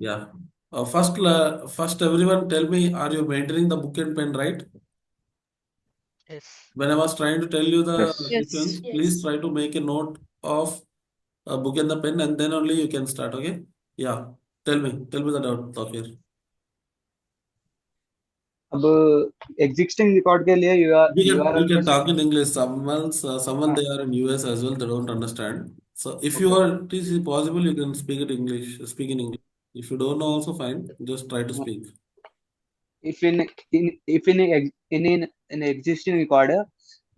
Yeah. First, everyone tell me, are you maintaining the book and pen, right? Yes. When I was trying to tell you the Yes. sequence, please try to make a note of a book and the pen, and then only you can start. Okay? Yeah. Tell me the doubt, Tafir. अब existing record के लिए We URL can में talk in English. Someone they are in US as well. They don't understand. So if you okay are it is possible, you can speak it English. Speak in English. If you don't know, also fine. Just try to speak. if in existing record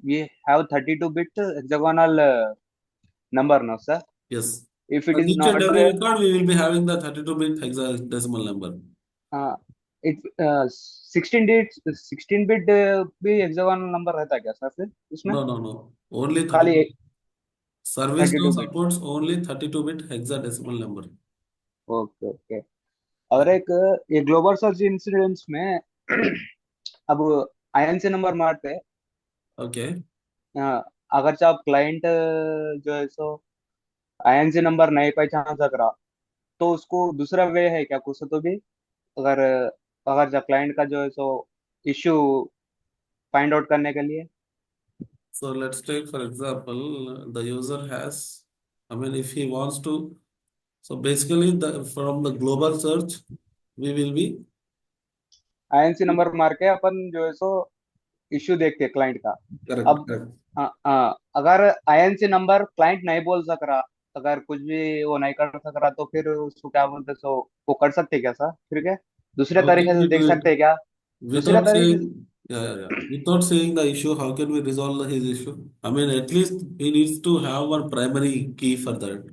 we have 32-bit hexagonal number, no sir? Yes. If it On is each and not every there, record, we will be having the 32-bit hexadecimal number. it 16 bit भी hexagonal number रहता है क्या sir फिर उसमें? No, no, no. Only खाली 32. ServiceNow 32 bit. supports only 32-bit hexadecimal number. Okay okay. Yeah. और एक ये ग्लोबल सर्च इंसिडेंट्स में अब आईएनसी नंबर मारते हैं. Okay. अगर आप क्लाइंट जो है सो आईएनसी नंबर नहीं पहचान सक रहा तो उसको दूसरा वे है क्या कुछ तो भी, अगर अगर जब क्लाइंट का जो है सो इश्यू फाइंड आउट करने के लिए. So let's take, for example, the user has, I mean, if he wants to, so basically from the global search, we will be, INC number मार के अपन जो है सो इश्यू देखते हैं client का. correct, अब correct. अगर आईएनसी नंबर क्लाइंट नहीं बोल सक रहा, अगर कुछ भी वो नहीं कर सक रहा तो फिर उसको क्या बोलते हैं, सो वो कर सकते हैं क्या सर फिर क्या दूसरे How तरीके can से we देख do सकते it? हैं क्या दूसरे Without तरीके से? saying, yeah, yeah, yeah. Without saying the issue, how can we resolve his issue? I mean, at least he needs to have one primary key for that.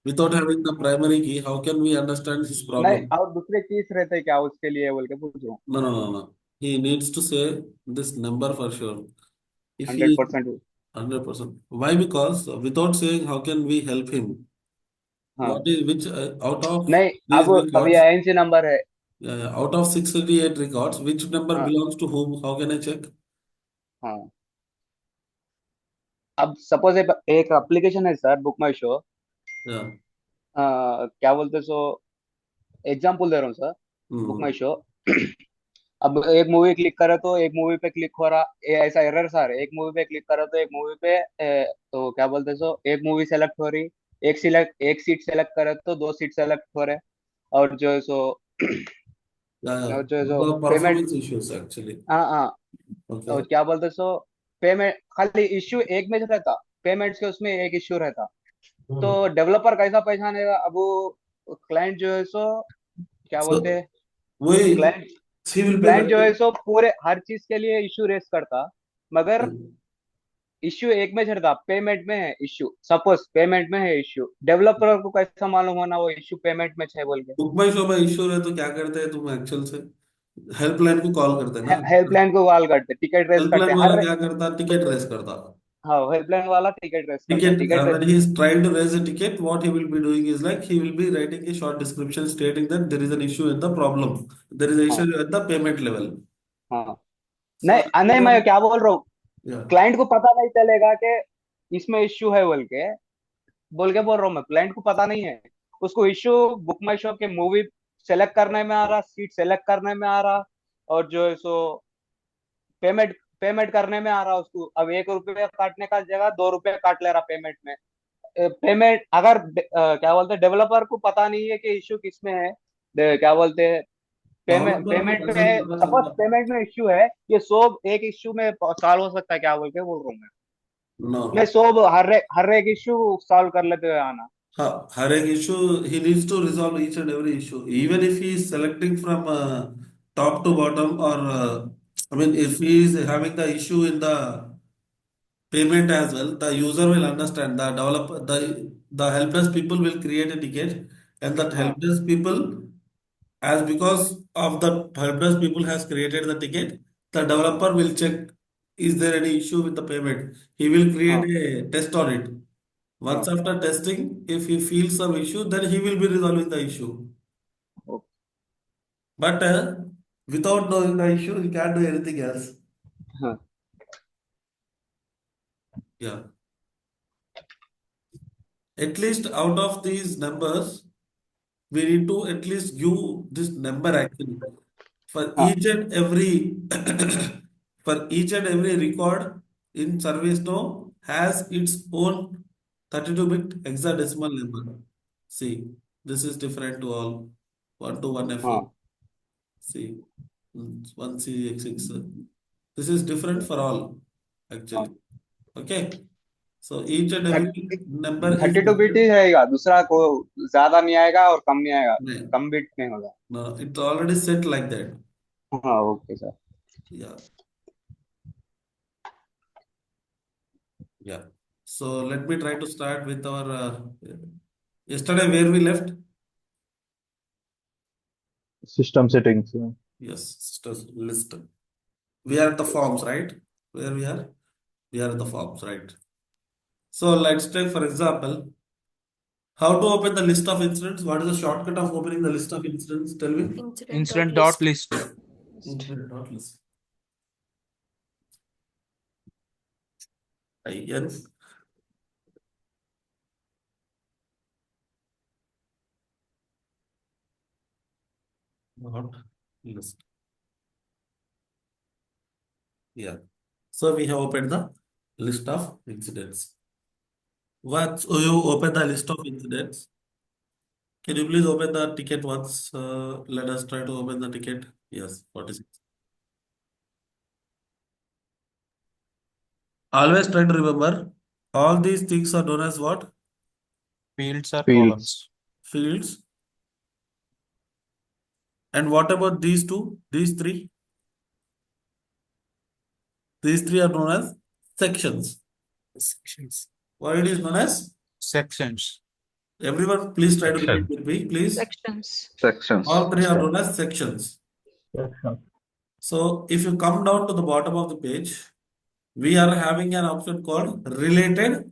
Without having the primary key, how can we understand his नहीं, problem? और दूसरे case रहते हैं क्या उसके लिए बोल के पूछ रहा हूँ. No, no, no, no. He needs to say this number for sure. If he is 100%. 100%. Why? Because without saying how can we help him? हाँ. What is which out of नहीं, these अब अभी records, आईएनसी नंबर है. out of 638 records, which number हाँ. belongs to whom? How can I check? हाँ. अब suppose एक application है सर, बुक माई शो. Yeah. क्या बोलते हैं, सो एग्जाम्पल दे रहा हूँ सर. बुक माई Hmm. शो. अब एक मूवी क्लिक करे तो एक मूवी पे क्लिक हो रहा, ऐसा एरर सर. एक मूवी पे क्लिक करे तो एक मूवी पे तो क्या बोलते हैं, सो एक मूवी सेलेक्ट हो रही, एक सीट सेलेक्ट करे तो दो सीट सेलेक्ट हो रहे. और जो है सो Yeah, yeah. और जो है सो The payment. performance issues actually. हाँ हाँ. और Okay. क्या बोलते हैं, सो पेमेंट खाली इश्यू एक में रहता, पेमेंट्स के उसमें एक इश्यू रहता. तो Hmm. डेवलपर कैसा पहचानेगा अब वो क्लाइंट जो है सो क्या बोलते So हैं, we client he will be client जो है writing. सो पूरे हर चीज के लिए इश्यू रेस करता, मगर इश्यू एक में चढ़ता पेमेंट में है इश्यू. सपोज पेमेंट में है इश्यू, डेवलपर को कैसा मालूम होना वो इश्यू पेमेंट में है बोल के? बुक माई शो में इश्यू है तो क्या करते हैं तुम एक्चुअल से हेल्पलाइन को कॉल करते हैं ना. हेल्पलाइन को कॉल करते, टिकट रेस करते हेल्पलाइन वाला हर. क्या करता? टिकट रेस करता. हाँ, हेल्पलाइन वाला टिकट रेस करता, Ticket, ticket raise. when he is trying to raise a ticket, what he will be doing is like he will be writing a short description stating that there is an issue in the problem. There is an हाँ. issue at the payment level. हाँ. So, नहीं नहीं, मैं क्या बोल रहा हूँ, yeah. Client को पता नहीं चलेगा कि इसमें इश्यू है बोल के बोल रहा हूँ मैं. क्लाइंट को पता नहीं है, उसको इश्यू बुक माई शो के मूवी सेलेक्ट करने में आ रहा, सीट सेलेक्ट करने में आ रहा, और जो है सो पेमेंट पेमेंट करने में आ रहा उसको. अब 1 रुपये काटने का जगह 2 रुपये काट ले रहा पेमेंट में. पेमेंट अगर क्या बोलते हैं, डेवलपर को पता नहीं है कि इश्यू किस में है. क्या बोलते हैं, पेमेंट Developer को पेमेंट कैसे में पता सपोज चलता? पेमेंट में इश्यू है, ये सब एक इश्यू में सॉल्व हो सकता है क्या बोल के बोल रहा हूँ मैं. मैं No. सब हर एक इश्यू सॉल्व कर लेते हुए आना. Her issue, he needs to resolve each and every issue. Even if he is selecting from top to bottom, or I mean, if he is having the issue in the payment as well, the user will understand. The developer, the help desk people will create a ticket, and that हाँ. help desk people, as because of the help desk people has created the ticket, the developer will check is there any issue with the payment. He will create हाँ. a test on it. Once हाँ. after testing, if he feels some issue, then he will be resolving the issue. Okay. But without knowing the issue, he can't do anything else. हाँ. Yeah. At least out of these numbers, we need to at least give this number actually for हाँ each and every for each and every record in ServiceNow has its own 32-bit hexadecimal number. See, this is different to all 1 to 1 F4. हाँ See, 1 C X6. This is different for all हाँ actually. Okay. So each and every number is 32 bit he different. रहेगा, दूसरा को ज्यादा नहीं आएगा और कम नहीं आएगा, No, कम बिट नहीं होगा। no, it's already set like that. हाँ okay sir. Yeah. Yeah. So let me try to start with our yesterday where we left. System settings. Yes, list. We are at the forms, right? Where we are? We are at the forms, right? So let's take for example, how to open the list of incidents. What is the shortcut of opening the list of incidents? Tell me. Incident dot list. Incident dot list. IN dot list. Yeah. So we have opened the list of incidents. Once you open the list of incidents, can you please open the ticket once? Let us try to open the ticket. Yes, 46. Always try to remember all these things are known as what? Fields or Fields. columns. Fields. And what about these two? These three? These three are known as sections. Sections. What it is known as? Sections. Everyone, please try to repeat Section. with me, please. Sections. Sections. All three are known as sections. Section. So if you come down to the bottom of the page, we are having an option called related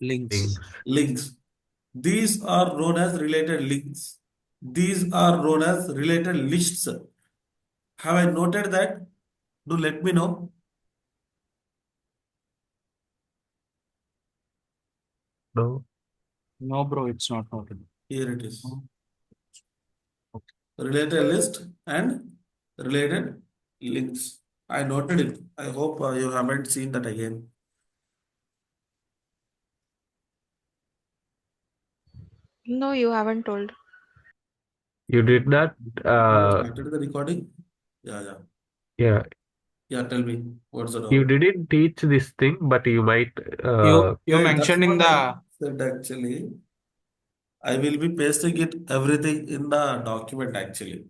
Links. links. These are known as related links. These are known as related lists. Have I noted that? Do let me know. No. No, bro, it's not noted. Here it is. Okay. Related list and related links. I noted it. I hope you haven't seen that again. No, you haven't told. You did that? Started the recording? Yeah. Yeah. Yeah, tell me. What's the You doubt? didn't teach this thing, but you might. You Yeah, that's mentioned in what I the said actually. I will be pasting it everything in the document actually.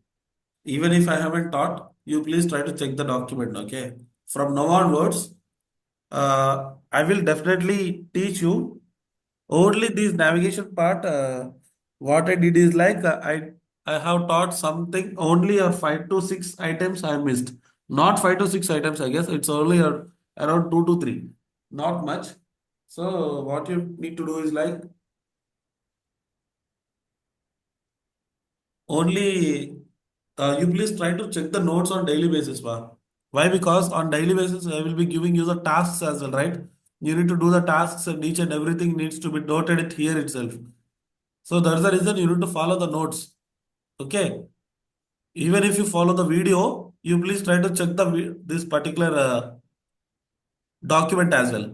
Even if I haven't taught, you please try to check the document, okay? From now onwards, I will definitely teach you only this navigation part. What I did is like I have taught something only 5 to 6 items I missed. Not 5 to 6 items, I guess. It's only around 2 to 3. Not much. So what you need to do is like only you please try to check the notes on daily basis. Why? Because on daily basis I will be giving you the tasks as well, right? You need to do the tasks and each and everything needs to be noted it here itself. So that's the reason you need to follow the notes. Okay. Even if you follow the video, you please try to check the this particular document as well.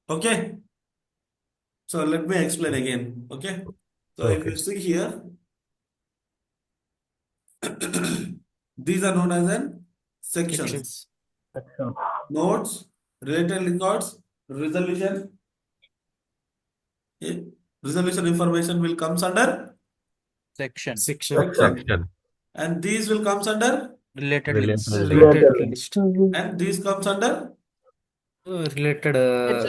Okay. So let me explain again. Okay. So if Okay. you see here, these are known as an sections. sections. Notes, related records, resolution. eh, Resolution information will comes under Section. Section. and these will comes under Related links. Related list. and these comes under Related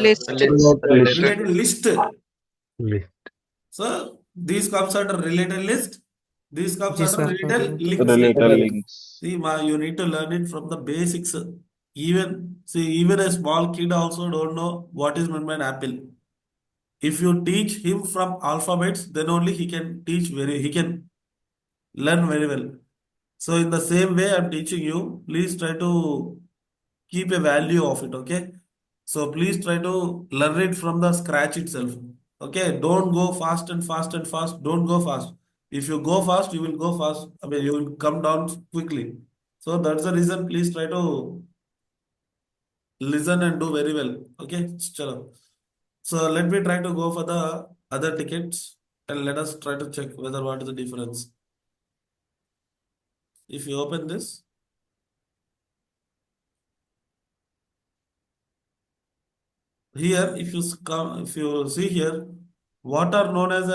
List. related list. List. So these comes under related list. These comes These under are related links. Related links. See, you need to learn it from the basics. Even a small kid also don't know what is meant by an apple. If you teach him from alphabets, then only he can learn very well. So in the same way, I'm teaching you. Please try to keep a value of it. Okay. So please try to learn it from the scratch itself. Okay. Don't go fast and fast and fast. Don't go fast. If you go fast, you will go fast. I mean, you will come down quickly. So that's the reason. Please try to listen and do very well. Okay, chalo. So let me try to go for the other tickets and let us try to check whether what is the difference. If you open this, here, if you see here, what are known as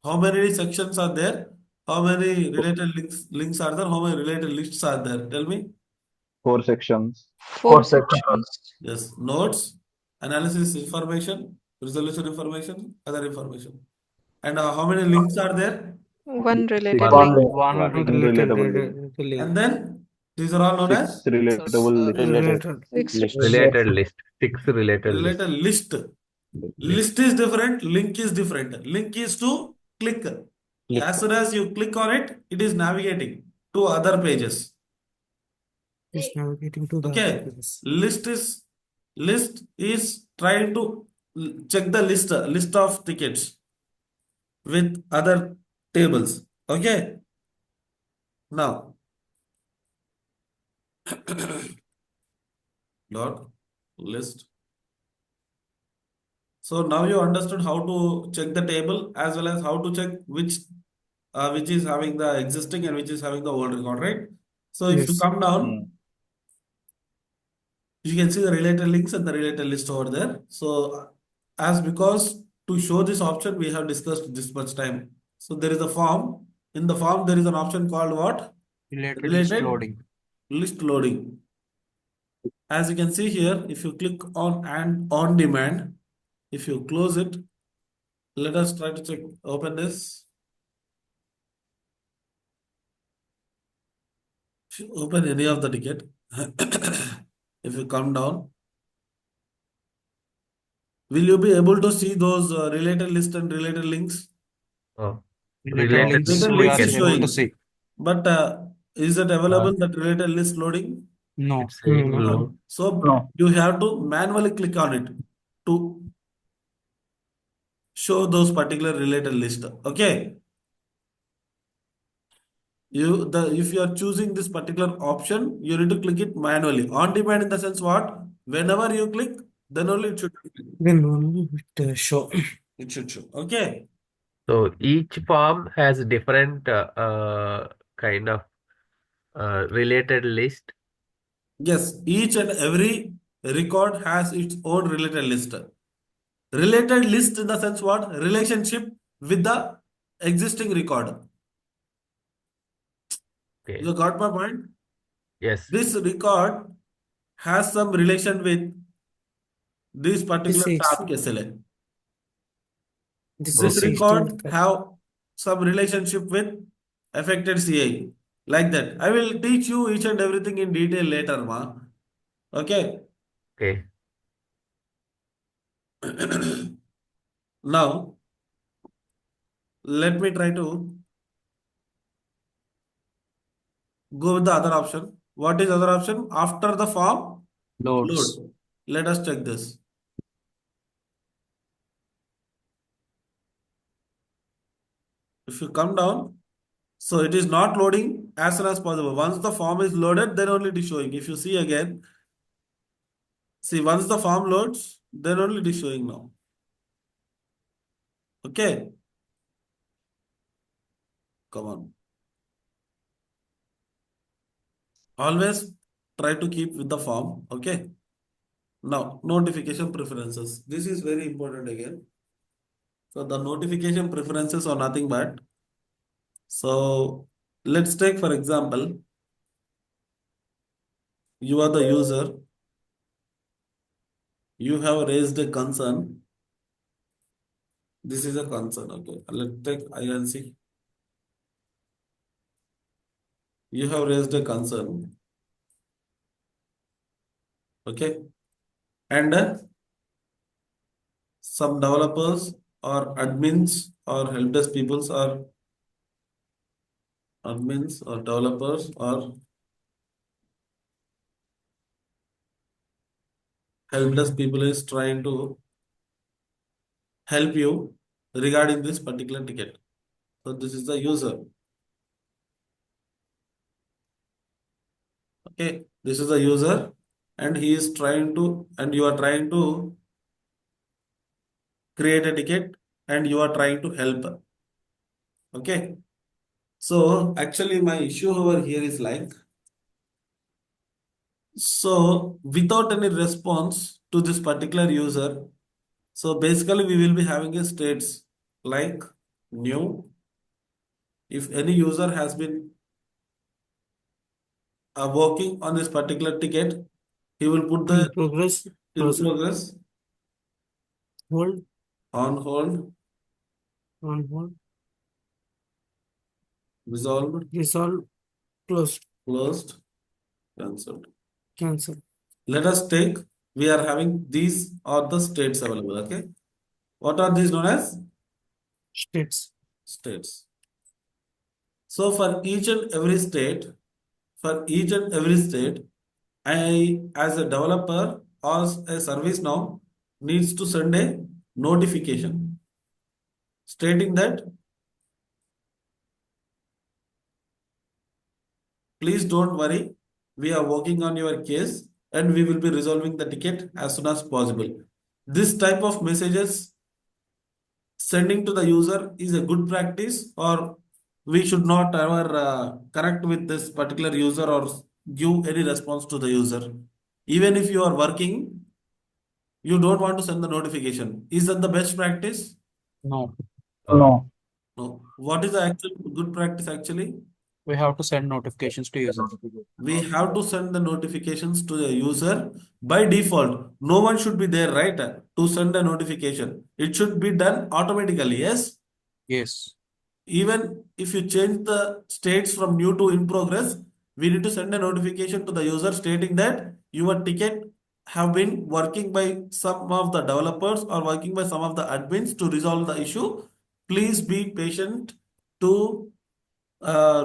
how many sections are there? How many related links are there? How many related lists are there? Tell me. 4 sections. 4 sections. Yes, notes, analysis information, resolution information, other information. And how many links are there? One related One. link. One One related relatable link. link. And then these are all known as 6 relatable lists. Related. Six Related list. 6 related list. related list. List. List is different, link is different. Link is to click. As soon as you click on it, it is navigating to other pages. Is navigating to the other Okay. pages. List is trying to check the list of tickets with other tables. Okay. Now, dot list. So now you understood how to check the table as well as how to check which is having the existing and which is having the old record, right? So if you Yes. come down, you can see the related links and the related list over there. So as because to show this option, we have discussed this much time. So there is a form. In the form, there is an option called what? Related list Related loading. list loading. As you can see here, if you click on and on demand, if you close it, let us try to check, open this. If you open any of the ticket, if you come down, will you be able to see those related list and related links? Oh. Related Related links Related we links are is can able to showing, see. but is it available that related list loading? No. it's saying No. low. So you have to manually click on it to show those particular related list. Okay. If you are choosing this particular option, you need to click it manually. On demand in the sense what? Whenever you click, then only it should Then only it show. it should show. Okay. So each form has different kind of related list. Yes, each and every record has its own related list. Related list in the sense what? Relationship with the existing record. Okay. You got my point? Yes. This record has some relation with this particular This is task SLA. this This is Okay. record have some relationship with affected CI. Like that. I will teach you each and everything in detail later, ma. Okay. Okay. Now, let me try to go with the other option. What is other option? After the form loads. load. Let us check this. If you come down, so it is not loading as soon as possible. Once the form is loaded, then only it is showing. If you see again, see once the form loads, then only it is showing now. Okay. Come on. Always try to keep with the form. Okay. Now, notification preferences. This is very important again. So the notification preferences are nothing but. So let's take for example, you are the user. You have raised a concern. This is a concern. Okay. Let's take INC. You have raised a concern. Okay. And some developers or admins or help desk peoples or admins or developers or help desk people is trying to help you regarding this particular ticket. So this is the user. Okay, this is the user, and he is trying to, and you are trying to create a ticket, and you are trying to help. Okay, so actually my issue over here is like, so without any response to this particular user, so basically we will be having a states like new. If any user has been working on this particular ticket, he will put the In progress, in process, progress, hold, on hold, on hold, resolved, resolve, closed, closed, cancelled. cancel, Let us take, we are having these are the states available. Okay, what are these known as? states, States. So for each and every state, for each and every state, I as a developer or a service now needs to send a notification stating that please don't worry, we are working on your case and we will be resolving the ticket as soon as possible. This type of messages sending to the user is a good practice, or we should not ever connect with this particular user or give any response to the user. Even if you are working, you don't want to send the notification. Is that the best practice? No, No. No. What is the actual good practice actually? we have to send notifications to user. We have to send the notifications to the user by default. No one should be there, right? To send a notification. It should be done automatically, yes? Yes, Even if you change the states from new to in progress, we need to send a notification to the user stating that your ticket have been working by some of the developers or working by some of the admins to resolve the issue. Please be patient to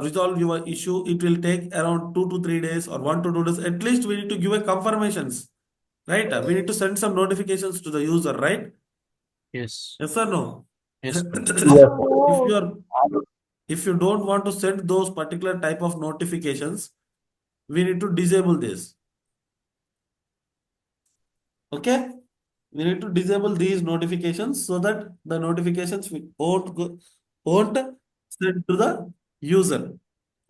resolve your issue. It will take around 2 to 3 days or 1 to 2 days. At least we need to give a confirmations, right? We need to send some notifications to the user, right? yes, Yes or no? yes. If you are, if you don't want to send those particular type of notifications, we need to disable this. Okay? We need to disable these notifications so that the notifications won't send to the user.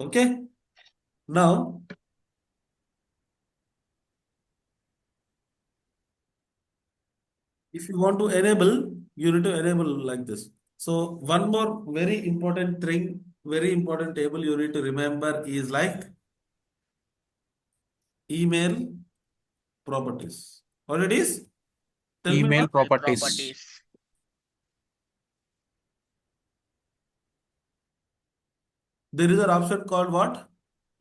Okay? Now, if you want to enable, you need to enable like this. So one more very important thing, very important table you need to remember is like email properties. What it is? Tell me Email what? properties, There is an option called what?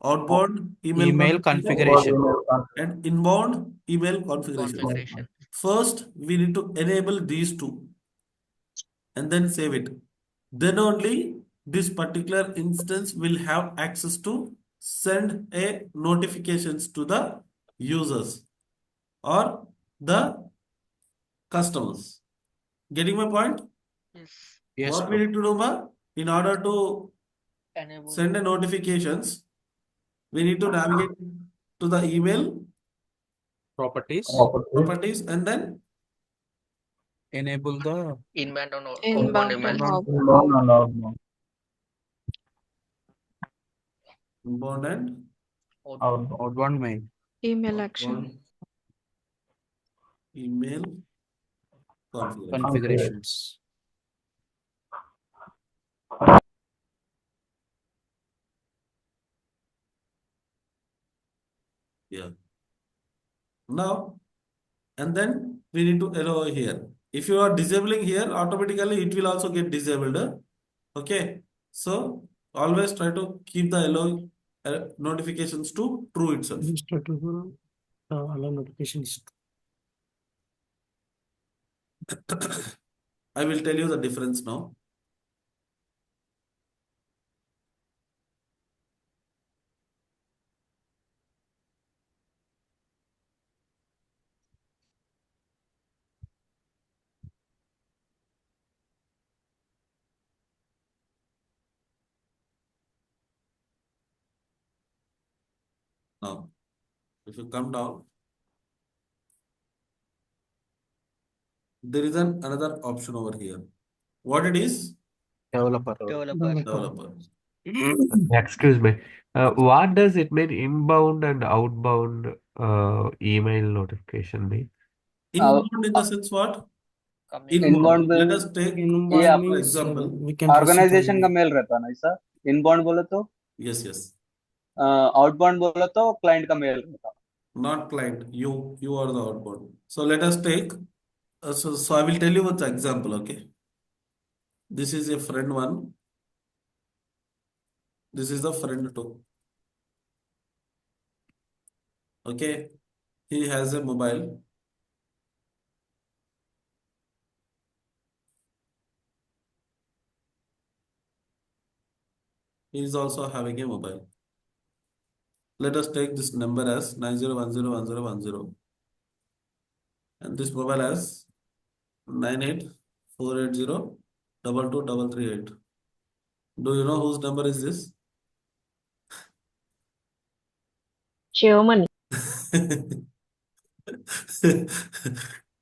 Outbound email email configuration configuration. and inbound email configuration. First, we need to enable these two and then save it. Then only this particular instance will have access to send a notifications to the users or the customers. Getting my point? Yes, What we bro. need to do, ma? In order to send a notifications, we need to navigate to the email Properties, properties and then enable the Inbound and outbound, outbound. inbound and outbound mail. Email action. outbound email configuration. Configurations. Yeah. Now, and then we need to allow here. If you are disabling here, automatically it will also get disabled. Okay. So always try to keep the allow notifications to true itself. start to allow notifications. I will tell you the difference now. Now, if you come down, there is another option over here. What it is? Developer. Developer. Excuse me. What does it mean inbound and outbound email notification mean? Inbound in the sense what? Inbound Let में us take ये Inbound आप for means example. we can receive organization का an mail रहता है ना ऐसा। Inbound बोले तो Yes, yes. आउटबाउंड बोले तो क्लाइंट का मेल रहता है। Not client. You are the outbound. So let us take. So I will tell you what's the example. Okay. This is a friend one. This is the friend two. Okay. He has a mobile. He is also having a mobile. Let us take this number as 90101010 and this mobile as 9848022338. Do you know whose number is this? Germany.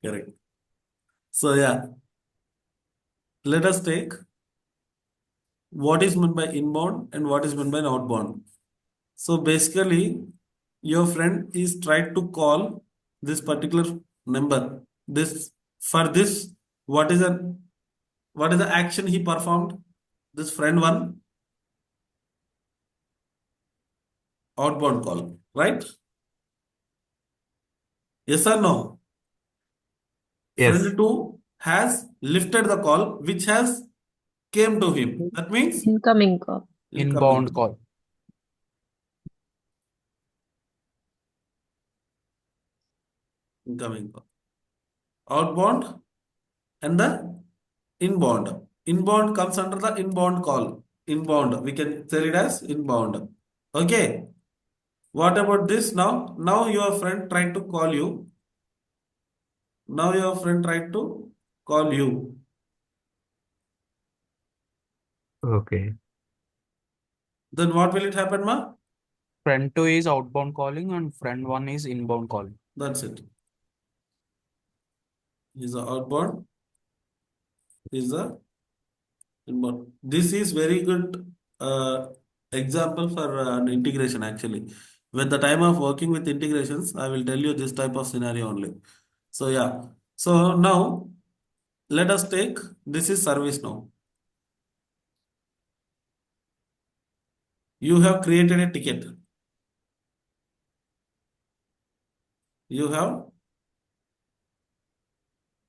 Correct. So yeah, let us take what is meant by inbound and what is meant by outbound. So basically, your friend is tried to call this particular number. This for this, what is the action he performed? This friend one outbound call, right? Yes or no? Yes. Friend two has lifted the call, which has came to him. That means Incoming call. incoming Inbound call. incoming call. Outbound and the inbound. Inbound comes under the inbound call. Inbound. We can tell it as inbound. Okay. What about this now? Now your friend tried to call you. Now your friend tried to call you. Okay. Then what will it happen, ma? Friend 2 is outbound calling and friend 1 is inbound calling. That's it. Is the outbound. Is the inbound. This is very good example for an integration actually. When the time of working with integrations, I will tell you this type of scenario only. So yeah. So now let us take this is service now. You have created a ticket. You have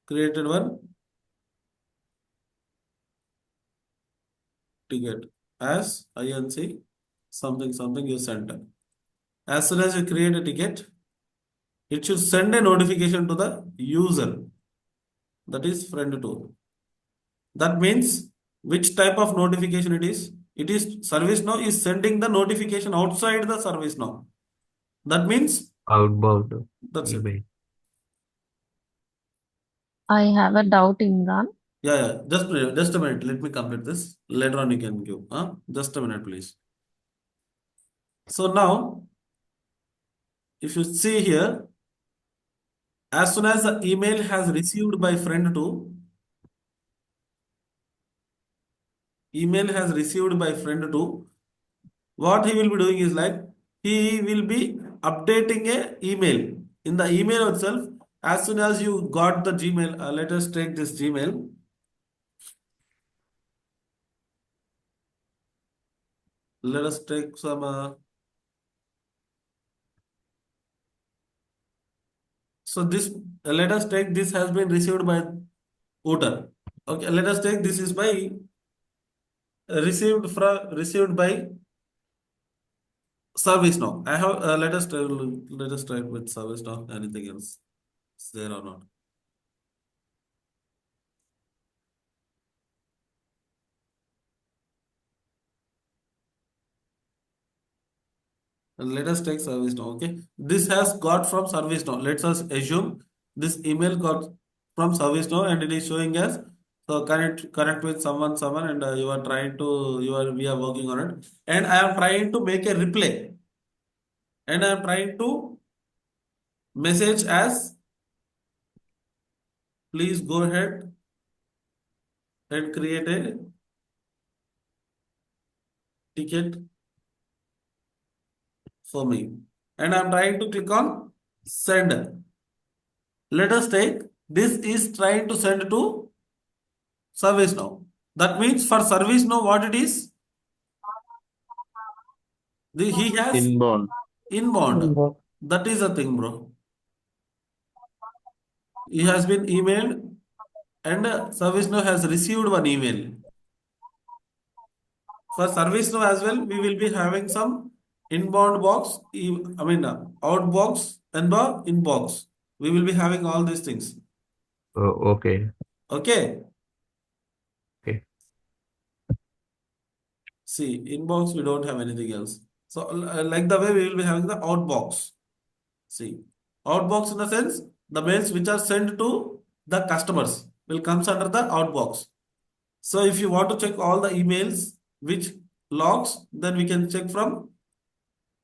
created one ticket as INC something something you sent. As soon as you create a ticket, it should send a notification to the user. That is friend 2. That means which type of notification it is? It is ServiceNow is sending the notification outside the ServiceNow. That means Outbound that's it. email. I have a doubt, Imran. Yeah. Just a minute. Let me complete this. Later on you can give. Just a minute, please. So now, if you see here, as soon as the email has received by friend 2, email has received by friend 2, what he will be doing is like he will be updating a email. In the email itself, as soon as you got the Gmail, let us take this Gmail. Let us take some. So this, let us take this has been received by Uter. Okay, let us take this is by received by ServiceNow. I have let us try with ServiceNow. Anything else? Is there or not? And let us take ServiceNow. Okay, this has got from ServiceNow. Let us assume this email got from ServiceNow and it is showing us. So connect with someone and you are trying to we are working on it and I am trying to make a reply. and I'm trying to message as please go ahead and create a ticket for me. And I'm trying to click on send. Let us take this is trying to send to ServiceNow. That means for ServiceNow, what it is? He has Inbound. inbound. Inbound. That is the thing, bro. He has been emailed and ServiceNow has received one email. For ServiceNow as well, we will be having some inbound box, outbox and the inbox. We will be having all these things. Okay. Okay. Okay. See, inbox, we don't have anything else. So, like the way we will be having the outbox. See, outbox in the sense, the mails which are sent to the customers will comes under the outbox. So, if you want to check all the emails which logs, then we can check from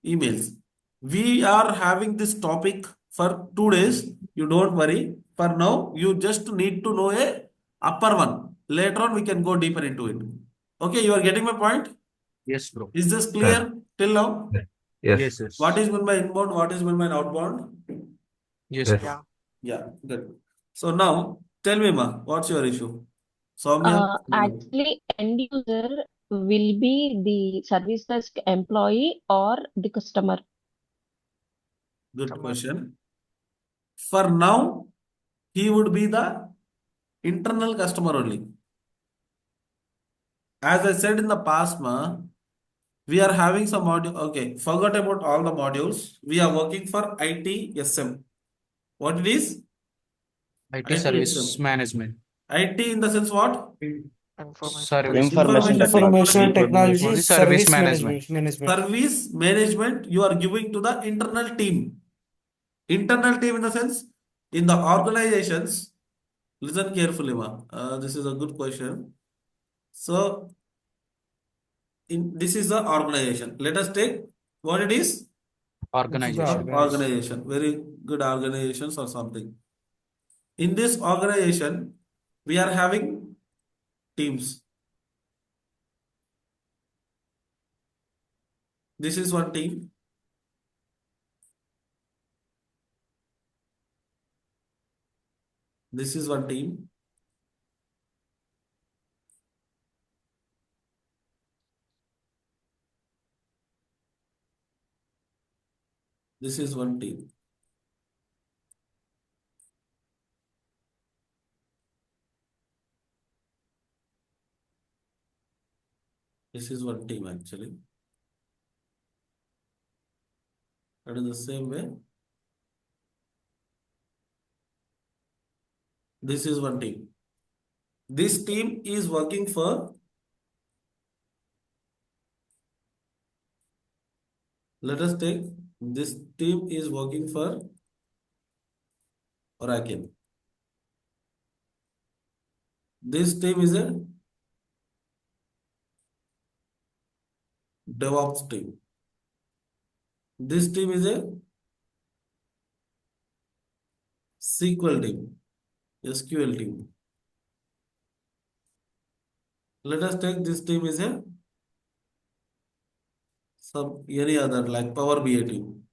emails. We are having this topic for 2 days. You don't worry. For now, you just need to know a upper one. Later on, we can go deeper into it. Okay, you are getting my point? Yes, bro. Is this Sir. clear till now? Yes. Yes, yes. What is meant by inbound? What is meant by outbound? Yes, Yes. bro. Yeah, good. So now, tell me, ma, what's your issue? Soumya? Actually, end user will be the service desk employee or the customer. Good question. For now, he would be the internal customer only. As I said in the past, ma, we are having some module. Okay, forgot about all the modules. We are working for ITSM. What it is? IT ITSM. service management. IT in the sense what? Service. Information Information technology. technology, Service service management. management. Service management you are giving to the internal team. Internal team in the sense, in the organizations, listen carefully, ma. This is a good question. So, this is the organization. Let us take what it is. Organization. Organization. Very good organizations or something. In this organization, we are having teams. This is one team. This is one team. This is one team. This is one team actually. That is the same way. This is one team. This team is working for, let us take, this team is working for Oracle. This team is a DevOps team. This team is a SQL team, SQL team. Let us take this team is a some any other like Power BI team.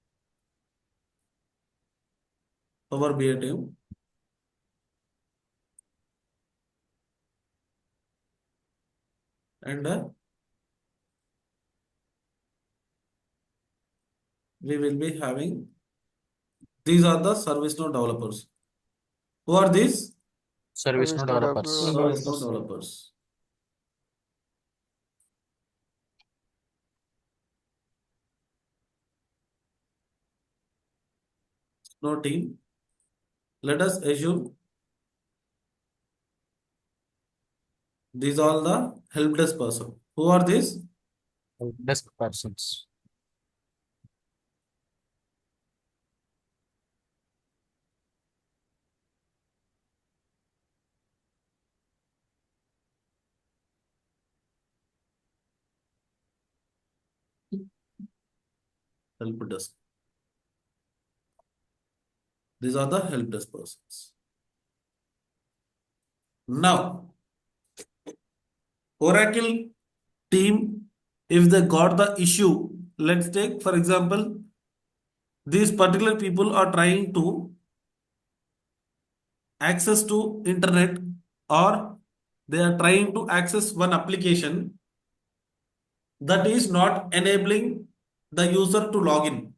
Power BI team. And we will be having, these are the ServiceNow developers. Who are these? Service no developers. ServiceNow developers. No team. Let us assume these are the help desk person. Who are these? Desk persons. Help desk. These are the help desk persons. Now, Oracle team, if they got the issue, let's take, for example, these particular people are trying to access to internet, or they are trying to access one application that is not enabling the user to log in.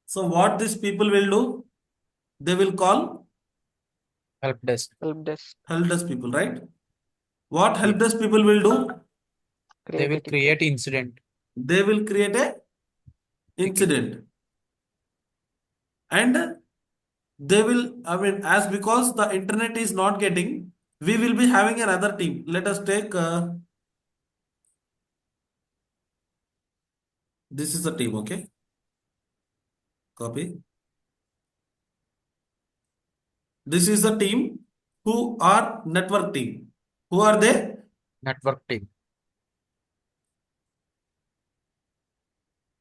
So what these people will do? They will call Help desk. Help desk. help desk people, right? What help Yes. desk people will do? They Create will a ticket. create incident. They will create a incident, and they will, I mean, as because the internet is not getting, we will be having another team. Let us take this is the team, okay? Copy. This is the team who are network team. Who are they? Network team.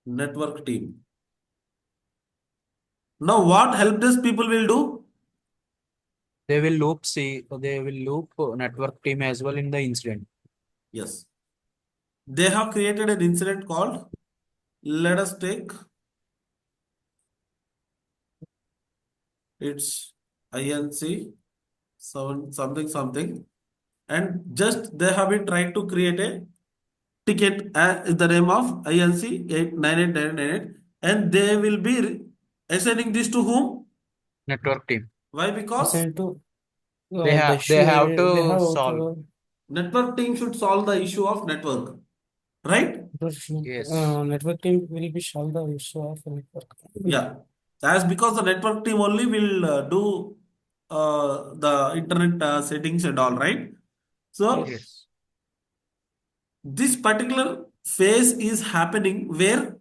Network team. Now, what help desk people will do? They will loop network team as well in the incident. Yes. They have created an incident called, let us take, it's INC something, and just they have been trying to create a ticket in the name of INC 898998, and they will be assigning this to whom? Network team. Why? Because Assigned to They the have issue they have they to have solve. network team should solve the issue of network, right? Yes. network team will be solve the issue of network. Yeah, as because the network team only will do the internet settings and all, right? So Yes. this particular phase is happening where?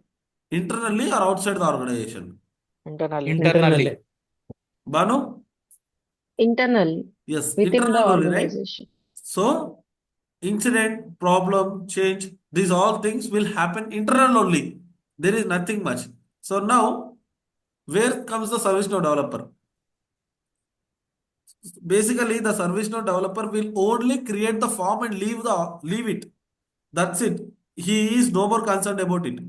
Internally or outside the organization? Internally. Internally. Banu? Internal Yes, within the internal only, right? organization. So incident, problem, change, these all things will happen internal only. There is nothing much. So now, where comes the ServiceNow developer? Basically, the ServiceNow developer will only create the form and leave it. That's it. He is no more concerned about it.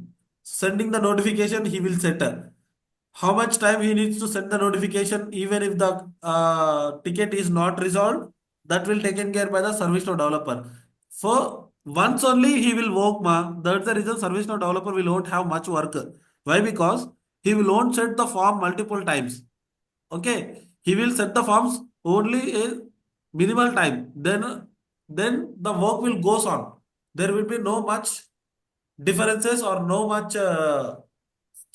Sending the notification, he will set. How much time he needs to send the notification, even if the ticket is not resolved, that will taken care by the ServiceNow developer. For once only he will work, ma. That's the reason ServiceNow developer will not have much work. Why? Because he will not set the form multiple times. Okay, he will set the forms only a minimal time. Then the work will goes on. There will be no much differences or no much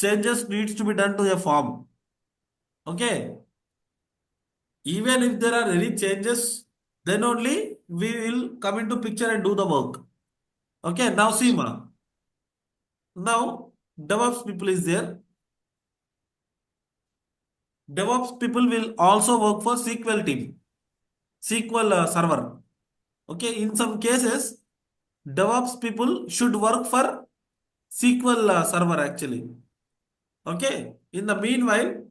changes needs to be done to a form. Okay, even if there are any changes, then only we will come into picture and do the work. Okay, now see ma. Now DevOps people is there. DevOps people will also work for SQL team, SQL server. Okay, in some cases, DevOps people should work for SQL server actually. Okay, in the meanwhile,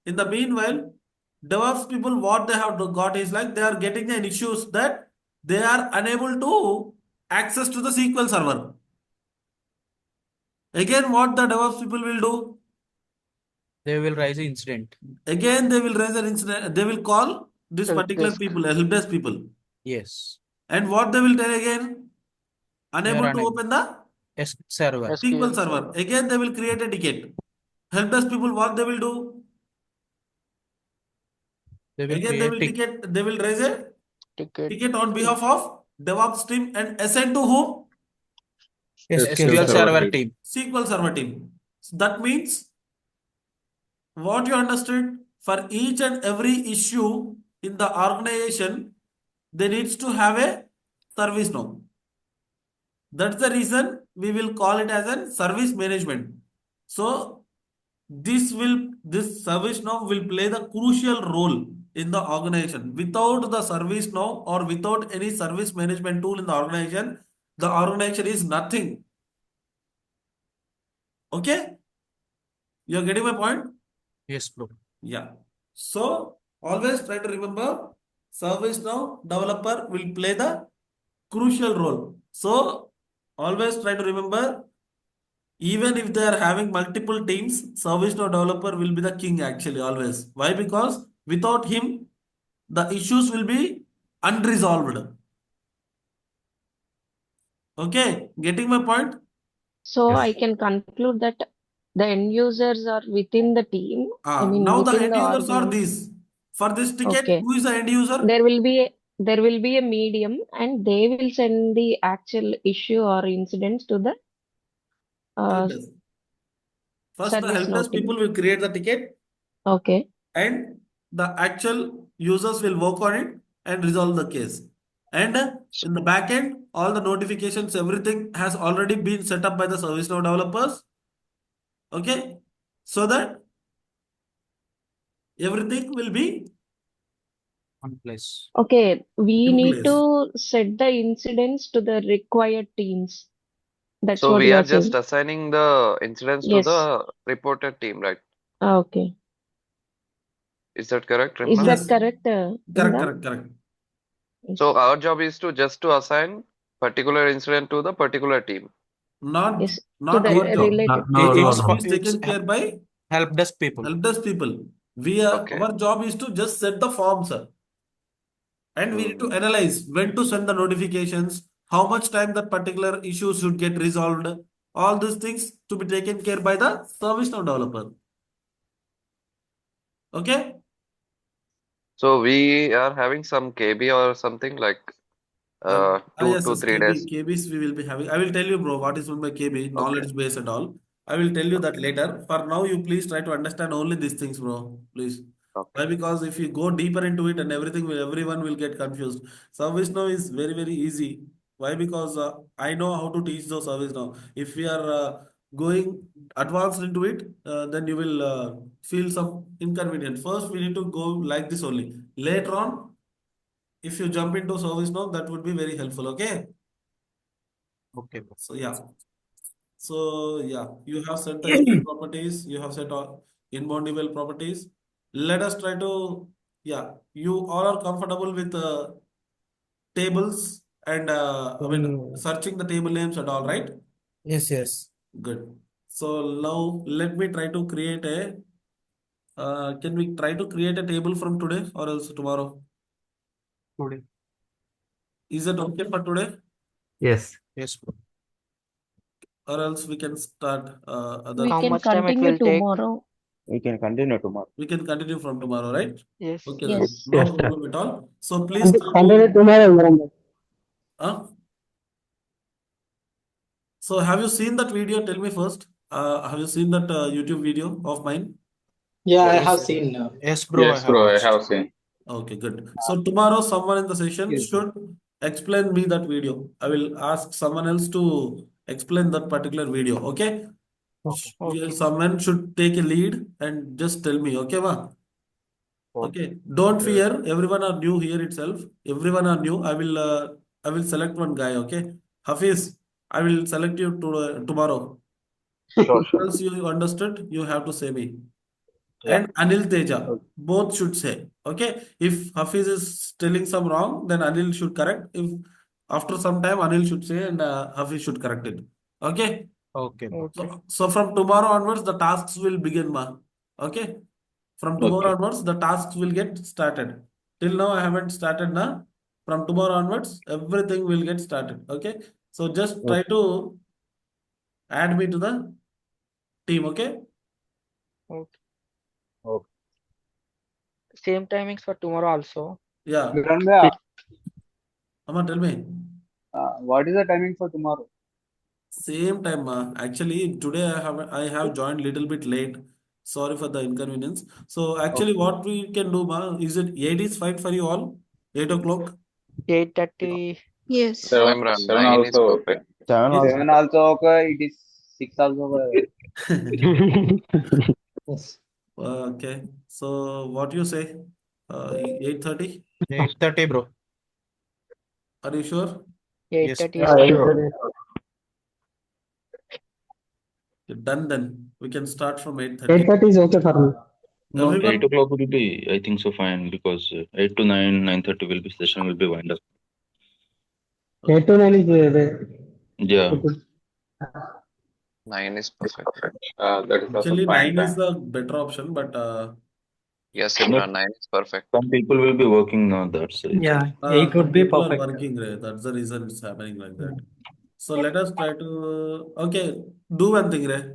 DevOps people what they have got is like they are getting an issues that they are unable to access to the SQL server. Again, what the DevOps people will do? They will raise an incident. Again, they will raise an incident. They will call this Help particular desk. people, help desk people, Yes. and what they will tell again? They Unable are to unable. open the Server. SQL SQL server. server. Again, they will create a ticket. Help desk people, what they will do? They will Again, they will create they will raise a Ticket. ticket on behalf of DevOps team and assign to whom? SQL server team. SQL server team. So that means what you understood, for each and every issue in the organization, they needs to have a service now. That's the reason we will call it as a service management. So this service now will play the crucial role in the organization. Without the service now or without any service management tool in the organization is nothing. Okay, you're getting my point? Yes, bro. Yeah. So always try to remember ServiceNow developer will play the crucial role. So always try to remember, even if they are having multiple teams, ServiceNow developer will be the king actually always. Why? Because without him, the issues will be unresolved. Okay, getting my point? So I Yes. can conclude that the end users are within the team. I mean, Now the within end the users are organization. these. For this ticket, Okay. who is the end user? There will be a medium, and they will send the actual issue or incidents to the Help uh, desk. First, the help ServiceNow desk team. people will create the ticket, Okay. and the actual users will work on it and resolve the case. And in the back end, all the notifications, everything has already been set up by the ServiceNow developers. Okay, so that everything will be One place. Okay. We in need place. to set the incidents to the required teams. That's So what we you are are just saying. assigning the incidents to Yes. the reported team, right? Okay. Is that correct, Is Rimna? that Yes, correct, correct, Imran? correct, correct. Yes. So our job is to just to assign particular incident to the particular team. Not Yes. To not the our job. related. No, no, It's Job no. is it's taken care by help desk people. help desk people. We are Okay. our job is to just set the forms, and we need to Hmm. analyze when to send the notifications, how much time that particular issue should get resolved. All these things to be taken care by the ServiceNow developer. Okay. So we are having some KB or something like two Yes, to yes, 3 days. KBs we will be having. I will tell you, bro, what is meant by KB, Okay. knowledge base and all. I will tell you that later. For now, you please try to understand only these things, bro. Please. Why? Okay. Because if you go deeper into it and everything, everyone will get confused. Service now is very, very easy. Why? Because I know how to teach the service now. If we are going advanced into it, then you will feel some inconvenience. First, we need to go like this only. Later on, if you jump into service now, that would be very helpful. Okay. Okay, bro. So yeah. So yeah, you have set the email properties, you have set all inbound email properties. Let us try to, yeah, you all are comfortable with tables and I mean searching the table names and all, right? Yes, yes. Good. So now let me try to create a can we try to create a table from today or else tomorrow? Today. Is it okay for today? Yes. Yes, bro. Or else we can start other. We Okay. How can much Okay. time it continue will take? tomorrow. We can continue tomorrow. We can continue from tomorrow, right? Yes. Okay, then Yes. no Yes, sir. problem at all. So please try Continue to. tomorrow, Imran. Uh, so have you seen that video? Tell me first. Have you seen that YouTube video of mine? Yeah, I have Yes. seen. Yes, bro, I Yes, have bro, I watched. have seen. Okay, good. So tomorrow, someone in the session Yes, should explain me that video. I will ask someone else to explain that particular video. Okay. Okay. Okay. Someone should take a lead and just tell me. Okay, ma? Okay. Okay, don't fear. Everyone are new here itself. Everyone are new. I will select one guy. Okay, Hafiz, I will select you tomorrow. Sure, sure. Once you understood, you have to say me. Yeah. And Anil Teja, okay. both should say. Okay, if Hafiz is telling some wrong, then Anil should correct. If after some time Anil should say and Hafiz should correct it. Okay. Okay, bro. Okay. So from tomorrow onwards, the tasks will begin, ma. Okay. From tomorrow Okay. onwards, the tasks will get started. Till now, I haven't started now. From tomorrow onwards, everything will get started. Okay. So just try Okay. to add me to the team. Okay. Okay. Okay. Same timings for tomorrow also. Yeah. Kiran bhaiya, Amma, tell me. what is the timing for tomorrow? Same time. Actually, today I have joined little bit late. Sorry for the inconvenience. So actually, Okay. what we can do, ma, is it 8 is fine for you all? 8 o'clock. 8:30. Yes. No, 7, Imran. 7 9 is also okay. perfect. 7 Is also. 7 also okay. It is 6 also okay. Yes. Okay. So what you say? 8:30? 8:30, bro. Are you sure? Yes. 8:30 is Yeah, okay. Sure. Done then. We can start from 8:30. 8:30 is okay for me. No, Everyone? 8 o'clock will be, I think so, fine, because 8 to 9, 9:30 will be session will be wind up. 8 to 9 is Yeah. good. 9 is perfect. That is also Actually, fine. 9 is the better option, but Yes, But Imran, 9 is perfect. some people will be working now, that's the reason. Yeah, 8 would some be people are perfect. working, right? That's the reason it's happening like that. So let us try to, okay, do one thing, right?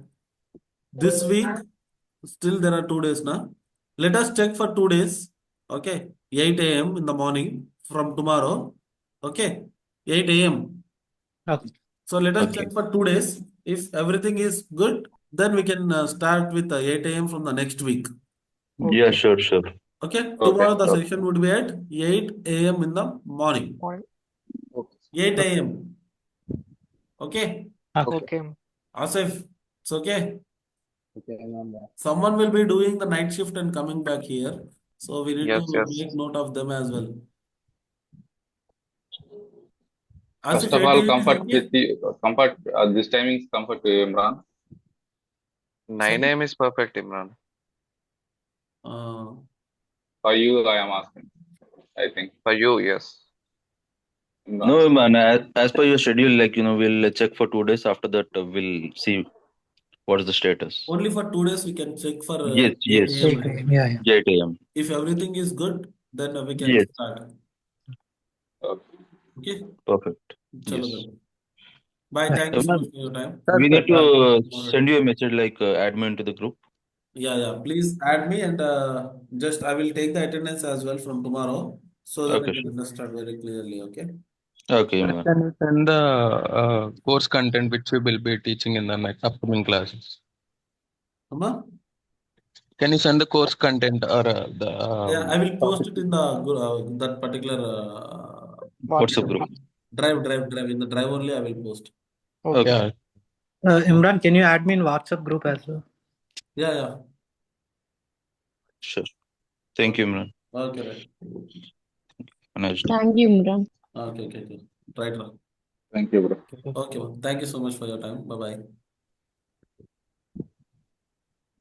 This week, still there are 2 days now. Let us check for 2 days, okay? 8 a.m. in the morning from tomorrow, okay? 8 a.m. Okay. So let us Okay. check for 2 days. If everything is good, then we can start with 8 a.m. from the next week. Yeah, Okay. sure, sure. Okay, Okay. tomorrow the Okay. session would be at 8 a.m. in the morning. Morning. 8 a.m. Okay, Okay. Okay. Asif, it's okay. Okay, ma'am. Someone will be doing the night shift and coming back here. So we need Yes, to yes. make note of them as well. First Asif, of 8 all, a.m. is comfort okay? with the comfort. This timing is comfort to you, Imran. 9 Sorry? a.m. is perfect, Imran. Uh, For you, I am asking. I think For you, yes. Imran. No, man, as per your schedule, like, we'll check for 2 days. After that, we'll see what is the status. only for 2 days we can check for Yes, 8 yes. a.m. 8 a.m. Yeah, yeah. 8 a.m. If everything is good, then we can Yes, start. Okay. Okay, perfect. chalo Yes. then. Bye. Bye. Thank you so much for your time. We need Bye. to send you a message like admin to the group. Yeah. Please add me and just I will take the attendance as well from tomorrow so that I Okay, can sure. understand very clearly. Okay. Okay, man. Can you send the course content which we will be teaching in the next upcoming classes? Amma? Can you send the course content or the Yeah, I will post topic? it in the that particular What's the WhatsApp. group? drive. In the drive only I will post. Okay. Yeah. Imran, can you add me in WhatsApp group as well? Yeah. Sure. Thank you, man. Okay, right. Nice day. Thank you, Imran. Okay. Right. Thank you, bro. Okay, well, thank you so much for your time. Bye bye.